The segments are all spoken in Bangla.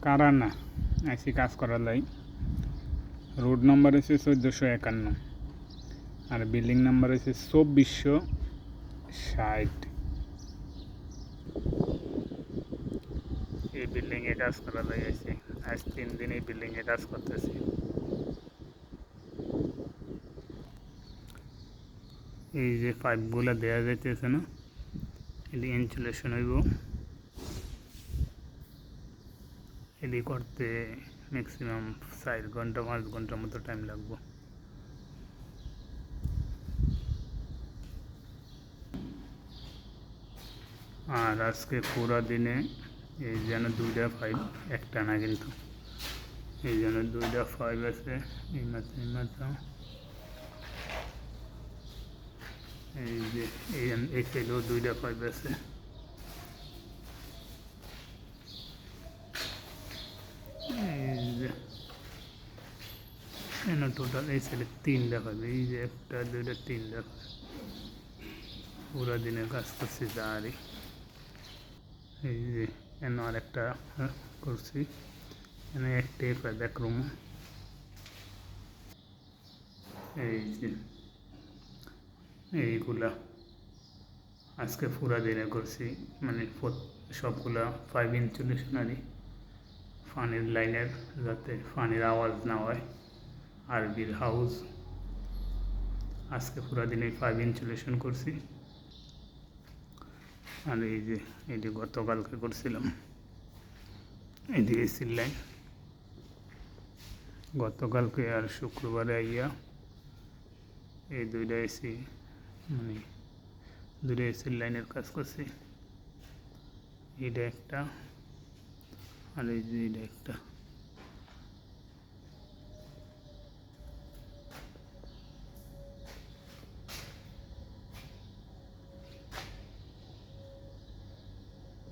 কারা না আইসি কাজ করার লাই। রোড নাম্বার হচ্ছে 1451 আর বিল্ডিং নাম্বার হচ্ছে 2460। এই বিল্ডিংয়ে কাজ করার লাই আইসি। আজ 3 দিন এই বিল্ডিংয়ে কাজ করতেছি। এই যে পাইপগুলো দেওয়া যাইতেছে না, এটি ইনসুলেশন হইব। এটি করতে ম্যাক্সিমাম 4 ঘন্টা 5 ঘন্টার মতো টাইম লাগবে। আর আজকে পুরা দিনে এই যেন 2টা পাইপ একটা না, কিন্তু এই যেন 2টা পাইপ আছে এই মাত্র এই যে এই সাইডেও 2টা পাইপ আছে। এই যে টোটাল এই সাইডে 3টা পাইপ, এই যে 1টা 2টা 3টা পুরা দিনে কাজ করছি তারই। এই যে আর একটা করছি, একটাই পাইপ এক রুম। এই যে এইগুলা আজকে পুরা দিনে করছি, মানে সবগুলা 5 ইনসুলেশনারি পানির লাইনের, যাতে পানির আওয়াজ না হয়। আরবির হাউস আজকে পুরা দিনে 5 ইনসুলেশন করছি। আর এই যে এটি গতকালকে করছিলাম, এটি এসির লাইন গতকালকে। আর শুক্রবারে আইয়া এই 2টা এসি, মানে 2টা এসির লাইনের কাজ করছি। এটা একটা আর এই যে এটা একটা।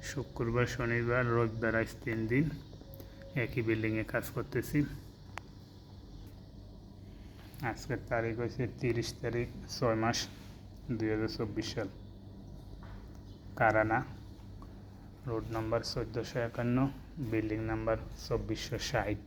শুক্রবার শনিবার রবিবার আজ 3 দিন একই বিল্ডিংয়ে কাজ করতেছি। আজকের তারিখ হচ্ছে 30 তারিখ 6 মাস 2024 সাল। কারানা, রোড নাম্বার 1451, বিল্ডিং নাম্বার 2460।